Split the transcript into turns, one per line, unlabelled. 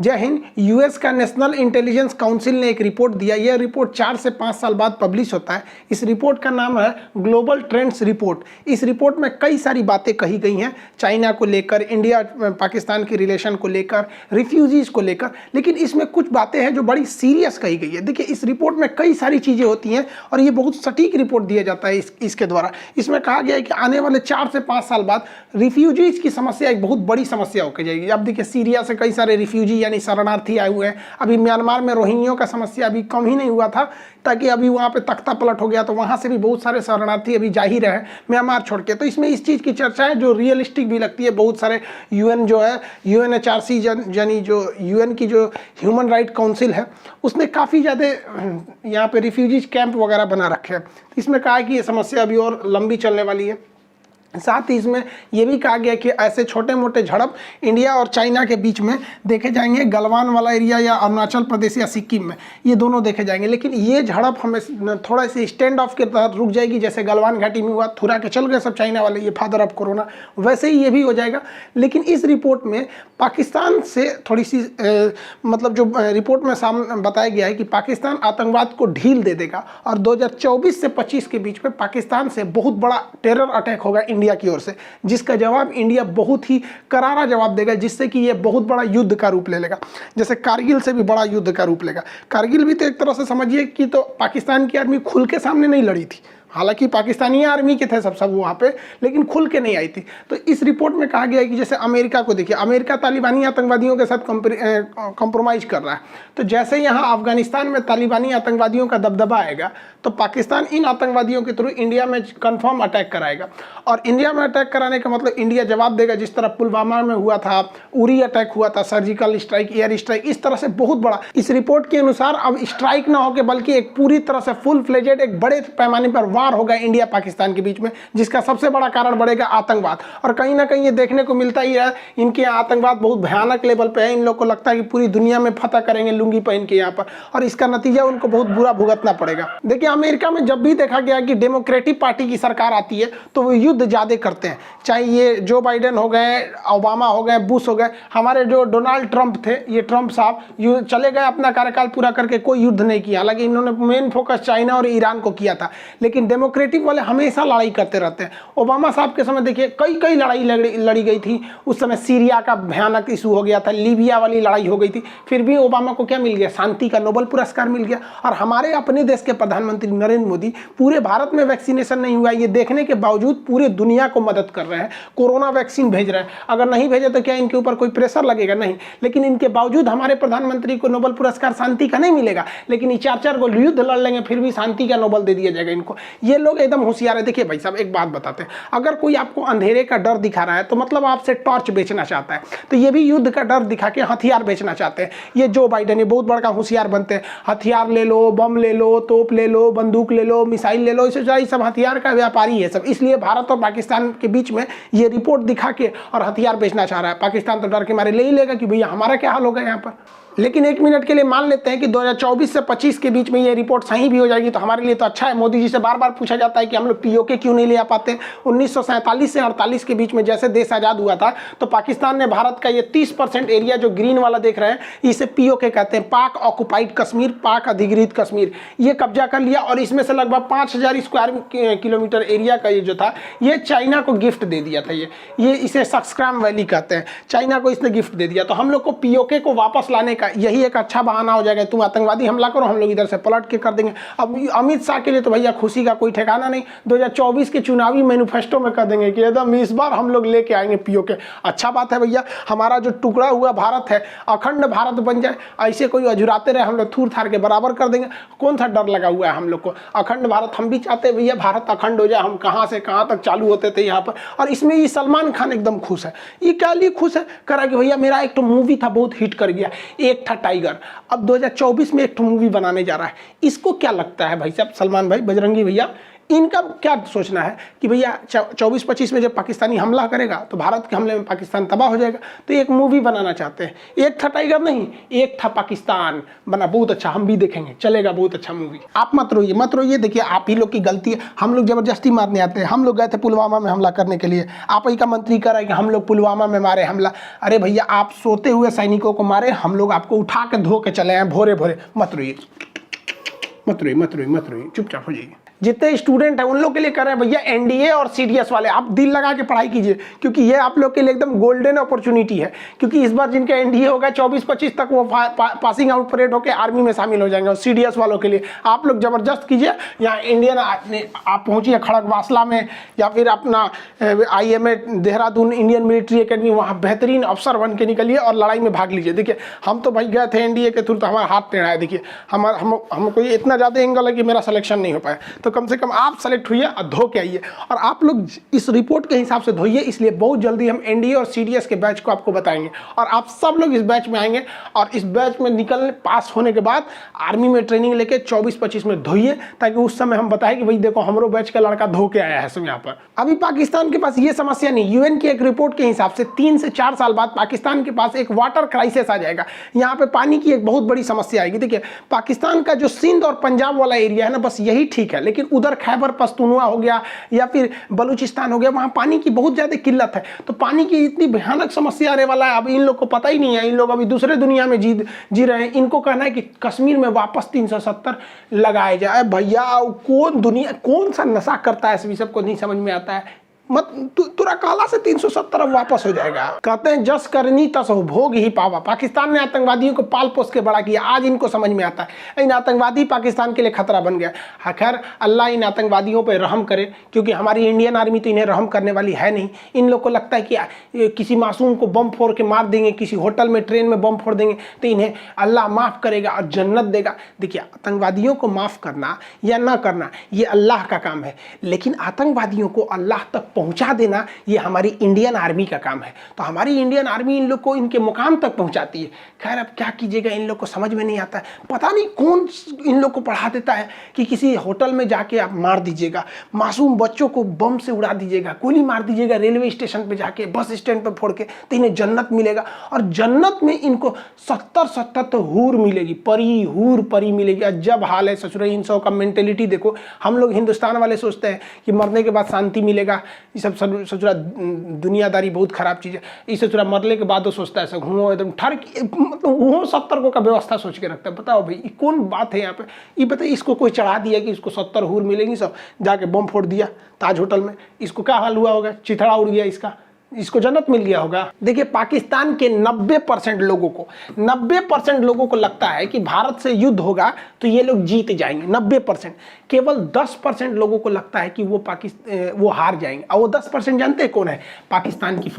जय हिंद। यूएस का national intelligence council ने एक रिपोर्ट दिया। यह रिपोर्ट 4 से 5 साल बाद पब्लिश होता है। इस रिपोर्ट का नाम है ग्लोबल ट्रेंड्स रिपोर्ट। इस रिपोर्ट में कई सारी बातें कही गई हैं, चाइना को लेकर, इंडिया पाकिस्तान की रिलेशन को लेकर, रिफ्यूजीज को लेकर, लेकिन इसमें कुछ बातें हैं जो बड़ी सीरियस कही गई है। देखिए, इस रिपोर्ट में कई सारी चीज़ें होती हैं और ये बहुत सटीक रिपोर्ट दिया जाता है इसके द्वारा। इसमें कहा गया है कि आने वाले 4 से 5 साल बाद रिफ्यूजीज की समस्या एक बहुत बड़ी समस्या होकर जाएगी। अब देखिए, सीरिया से कई सारे रिफ्यूजी यानी शरणार्थी आए हुए हैं। अभी म्यांमार में रोहिंग्या का समस्या अभी कम ही नहीं हुआ था, ताकि अभी वहाँ पे तख्ता पलट हो गया, तो वहाँ से भी बहुत सारे शरणार्थी अभी जा ही रहे हैं म्यांमार छोड़ के। तो इसमें इस चीज़ की चर्चा है जो रियलिस्टिक भी लगती है। बहुत सारे यूएन जो है, यूएनएचआरसी यानी जो यूएन की जो ह्यूमन राइट काउंसिल है, उसने काफ़ी ज़्यादा यहाँ पे रिफ्यूजीज कैंप वगैरह बना रखे हैं। इसमें कहा है कि ये समस्या अभी और लंबी चलने वाली है। साथ ही इसमें यह भी कहा गया कि ऐसे छोटे मोटे झड़प इंडिया और चाइना के बीच में देखे जाएंगे, गलवान वाला एरिया या अरुणाचल प्रदेश या सिक्किम में, ये दोनों देखे जाएंगे। लेकिन ये झड़प हमें थोड़ा सी स्टैंड ऑफ के तहत रुक जाएगी, जैसे गलवान घाटी में हुआ, थुरा के चल गए सब चाइना वाले, ये फादर ऑफ कोरोना, वैसे ही ये भी हो जाएगा। लेकिन इस रिपोर्ट में पाकिस्तान से थोड़ी सी मतलब जो रिपोर्ट में सामने बताया गया है कि पाकिस्तान आतंकवाद को ढील दे देगा और 2024 से 25 के बीच में पाकिस्तान से बहुत बड़ा टेरर अटैक होगा इंडिया की ओर से, जिसका जवाब इंडिया बहुत ही करारा जवाब देगा, जिससे कि ये बहुत बड़ा युद्ध का रूप ले लेगा। जैसे कारगिल से भी बड़ा युद्ध का रूप लेगा। कारगिल भी तो एक तरह से समझिए कि तो पाकिस्तान की आर्मी खुल के सामने नहीं लड़ी थी, हालांकि पाकिस्तानी आर्मी के थे सब वहाँ पे, लेकिन खुल के नहीं आई थी। तो इस रिपोर्ट में कहा गया है कि जैसे अमेरिका को देखिए, अमेरिका तालिबानी आतंकवादियों के साथ कंप्रोमाइज़ कर रहा है। तो जैसे यहाँ अफगानिस्तान में तालिबानी आतंकवादियों का दबदबा आएगा, तो पाकिस्तान इन आतंकवादियों के थ्रू इंडिया में कन्फर्म अटैक कराएगा। और इंडिया में अटैक कराने का मतलब इंडिया जवाब देगा, जिस तरह पुलवामा में हुआ था, उरी अटैक हुआ था, सर्जिकल स्ट्राइक, एयर स्ट्राइक, इस तरह से बहुत बड़ा। इस रिपोर्ट के अनुसार अब स्ट्राइक ना होकर बल्कि एक पूरी तरह से फुल फ्लेजेड एक बड़े पैमाने पर वार होगा इंडिया पाकिस्तान के बीच में, जिसका सबसे बड़ा कारण बढ़ेगा आतंकवाद। और कहीं ना कहीं ये देखने को मिलता ही है, इनके यहाँ आतंकवाद बहुत भयानक लेवल पे है। इन लोग को लगता है कि पूरी दुनिया में फतह करेंगे लुंगी पहन के यहाँ पर, और इसका नतीजा उनको बहुत बुरा भुगतना पड़ेगा। देखिए, अमेरिका में जब भी देखा गया कि डेमोक्रेटिक पार्टी की सरकार आती है तो वो युद्ध ज़्यादा करते हैं, चाहे ये जो बाइडेन हो गए, ओबामा हो गए, बुश हो गए। हमारे जो डोनाल्ड ट्रंप थे, ये ट्रंप साहब चले गए, अपना कार्यकाल पूरा करके कोई युद्ध नहीं किया। हालांकि इन्होंने मेन फोकस चाइना और ईरान को किया था, लेकिन डेमोक्रेटिक वाले हमेशा लड़ाई करते रहते हैं। ओबामा साहब के समय देखिए कई लड़ाई लड़ी गई थी। उस समय सीरिया का भयानक इशू हो गया था, लीबिया वाली लड़ाई हो गई थी, फिर भी ओबामा को क्या मिल गया? शांति का नोबेल पुरस्कार मिल गया। और हमारे अपने देश के प्रधानमंत्री नरेंद्र मोदी पूरे भारत में वैक्सीनेशन नहीं हुआ, ये देखने के बावजूद पूरे दुनिया को मदद कर रहे हैं, कोरोना वैक्सीन भेज रहे हैं। अगर नहीं भेजे तो क्या इनके ऊपर कोई प्रेशर लगेगा? नहीं। लेकिन इनके बावजूद हमारे प्रधानमंत्री को नोबेल पुरस्कार शांति का नहीं मिलेगा, लेकिन ये 4 को युद्ध लड़ लेंगे, फिर भी शांति का नोबेल दे दिया जाएगा इनको। ये लोग एकदम होशियार है। देखिए भाई साहब, एक बात बताते हैं, अगर कोई आपको अंधेरे का डर दिखा रहा है तो मतलब आपसे टॉर्च बेचना चाहता है, तो ये भी युद्ध का डर दिखा के हथियार बेचना चाहते हैं। ये जो बाइडेन ये बहुत बड़ा होशियार बनते हैं, हथियार ले लो, बम ले लो, तोप ले लो, बंदूक ले लो, मिसाइल ले लो, इसे सब हथियार का व्यापारी है सब। इसलिए भारत और पाकिस्तान के बीच में ये रिपोर्ट दिखा के और हथियार बेचना चाह रहा है। पाकिस्तान तो डर के मारे ले ही लेगा कि भैया हमारा क्या हाल होगा यहाँ पर। लेकिन एक मिनट के लिए मान लेते हैं कि 2024 से 25 के बीच में ये रिपोर्ट सही भी हो जाएगी, तो हमारे लिए तो अच्छा है। मोदी जी से बार बार पूछा जाता है कि हम लोग पीओके क्यों नहीं ले आ पाते। 1947 से 48 के बीच में जैसे देश आज़ाद हुआ था, तो पाकिस्तान ने भारत का ये 30% एरिया जो ग्रीन वाला देख रहे हैं, इसे पीओके कहते हैं, पाक ऑक्युपाइड कश्मीर, पाक अधिकृत कश्मीर, ये कब्जा कर लिया। और इसमें से लगभग 5000 स्क्वायर किलोमीटर एरिया का ये जो था, ये चाइना को गिफ्ट दे दिया था। ये इसे सक्सक्राम वैली कहते हैं, चाइना को इसने गिफ्ट दे दिया। तो हम लोग को पीओके को वापस लाने यही एक अच्छा बहाना हो जाएगा। तुम आतंकवादी हमला करो, हम लोग इधर से पलट के कर देंगे। अब अमित शाह के लिए तो भैया खुशी का कोई ठिकाना नहीं। 2024 के चुनावी मैनिफेस्टो में कर देंगे कि एकदम इस बार हम लोग लेके आएंगे पीओके। अच्छा बात है भैया, हमारा जो टुकड़ा हुआ भारत है, अखंड भारत बन जाए। ऐसे कोई अजुराते रहे, हम लोग थूर थार के बराबर कर देंगे। कौन सा डर लगा हुआ है हम लोग को? अखंड भारत हम भी चाहते हैं भैया, भारत अखंड हो जाए। हम कहाँ से कहाँ तक चालू होते थे यहाँ पर। और इसमें ये सलमान खान एकदम खुश है। ये क्या लिए खुश है? करा कि भैया मेरा एक तो मूवी था बहुत हिट कर गया, एक था टाइगर, अब 2024 में एक मूवी बनाने जा रहा है। इसको क्या लगता है भाई साहब, सलमान भाई, बजरंगी भैया, इनका क्या सोचना है कि भैया 24-25 में जब पाकिस्तानी हमला करेगा तो भारत के हमले में पाकिस्तान तबाह हो जाएगा, तो एक मूवी बनाना चाहते हैं। एक था टाइगर नहीं, एक था पाकिस्तान, बना बहुत अच्छा, हम भी देखेंगे, चलेगा, बहुत अच्छा मूवी। आप मत रोइए, देखिए आप ही लोग की गलती है। हम लोग जबरदस्ती मारने आते हैं, हम लोग गए थे पुलवामा में हमला करने के लिए, आप ही का मंत्री कह रहा है कि हम लोग पुलवामा में मारे हमला। अरे भैया आप सोते हुए सैनिकों को मारे, हम लोग आपको उठा के धो के चले हैं भोरे भोरे। मत रोइए, चुपचाप हो जाइए। जितने स्टूडेंट हैं उन लोग के लिए कर रहे हैं भैया एनडीए और सीडीएस वाले, आप दिल लगा के पढ़ाई कीजिए, क्योंकि ये आप लोग के लिए एकदम गोल्डन अपॉर्चुनिटी है। क्योंकि इस बार जिनका एनडीए होगा 24-25 तक वो पासिंग आउट परेड होकर आर्मी में शामिल हो जाएंगे। और सीडीएस वालों के लिए आप लोग जबरदस्त कीजिए, यहाँ इंडियन आप पहुँचिए खड़गवासला में, या फिर अपना IMA Dehradun Indian military academy, वहाँ बेहतरीन अफसर बन के निकलिए और लड़ाई में भाग लीजिए। देखिए हम तो भाई गए थे एनडीए के थ्रू, तो हमारा हाथ टेढ़ा है। देखिए हमको इतना ज़्यादा एंगल है कि मेरा सिलेक्शन नहीं हो पाया, तो कम से कम आप सेलेक्ट हुई और धो के आइए। और आप लोग इस रिपोर्ट के हिसाब से धोइए, इसलिए बहुत जल्दी हम एनडीए और सीडीएस के बैच को आपको बताएंगे और आप सब लोग इस बैच में आएंगे। और इस बैच में निकलने पास होने के बाद आर्मी में ट्रेनिंग लेके 24-25 में धोइए, ताकि उस समय हम बताएं कि भाई देखो हमरो बैच का लड़का धो के आया है सब यहाँ पर। अभी पाकिस्तान के पास ये समस्या नहीं, यूएन की एक रिपोर्ट के हिसाब से 3 से 4 साल बाद पाकिस्तान के पास एक वाटर क्राइसिस आ जाएगा। यहाँ पे पानी की एक बहुत बड़ी समस्या आएगी। देखिए पाकिस्तान का जो सिंध और पंजाब वाला एरिया है ना, बस यही ठीक है, लेकिन उधर खैबर पख्तूनख्वा हो गया या फिर बलूचिस्तान हो गया, वहाँ पानी की बहुत ज़्यादा किल्लत है। तो पानी की इतनी भयानक समस्या आने वाला है, अब इन लोग को पता ही नहीं है। इन लोग अभी दूसरे दुनिया में जी रहे हैं। इनको कहना है कि कश्मीर में वापस 370 लगाए जाए। भैया कौन सा नशा करता है, इस सबको नहीं समझ में आता है। मत तुरा काला से 370 वापस हो जाएगा। कहते हैं जस करनी तस हो भोग ही पावा। पाकिस्तान ने आतंकवादियों को पाल पोस के बड़ा किया, आज इनको समझ में आता है इन आतंकवादी पाकिस्तान के लिए खतरा बन गया। खैर अल्लाह इन आतंकवादियों पर रहम करे, क्योंकि हमारी इंडियन आर्मी तो इन्हें रहम करने वाली है नहीं। इन लोग को लगता है कि किसी मासूम को बम फोड़ के मार देंगे, किसी होटल में ट्रेन में बम फोड़ देंगे तो इन्हें अल्लाह माफ़ करेगा और जन्नत देगा। देखिए आतंकवादियों को माफ़ करना या ना करना ये अल्लाह का काम है, लेकिन आतंकवादियों को अल्लाह तक पहुंचा देना ये हमारी इंडियन आर्मी का काम है। तो हमारी इंडियन आर्मी इन लोग को इनके मुकाम तक पहुंचाती है। खैर अब क्या कीजिएगा, इन लोग को समझ में नहीं आता है। पता नहीं कौन इन लोग को पढ़ा देता है कि किसी होटल में जाके आप मार दीजिएगा, मासूम बच्चों को बम से उड़ा दीजिएगा, गोली मार दीजिएगा रेलवे स्टेशन पे जाके, बस स्टैंड पे फोड़ के, तो इन्हें जन्नत मिलेगा। और जन्नत में इनको 70 तो हूर मिलेगी, परी मिलेगी। अजब हाल है ससुर, इन सब का मेंटेलिटी देखो। हम लोग हिंदुस्तान वाले सोचते हैं कि मरने के बाद शांति मिलेगा, ये सब ससुरा दुनियादारी बहुत खराब चीज़ है। इस ससुरा मरने के बाद वो सोचता है सब घूमो एकदम ठर, मतलब वो 70 का व्यवस्था सोच के रखता है। बताओ भाई ये कौन बात है यहाँ पे। ये बताइए इसको कोई चढ़ा दिया कि इसको 70 हूर मिलेंगी, सब जाके बम फोड़ दिया ताज होटल में, इसको क्या हाल हुआ होगा, चिथड़ा उड़ गया इसको जन्नत मिल गया होगा। देखिए पाकिस्तान के 90% लोगों को लगता है कि भारत से युद्ध होगा तो ये लोग जीत जाएंगे। 90%, केवल 10% लोगों को लगता है कि वो हार जाएंगे। और वो 10% जानते हैं कौन है? पाकिस्तान की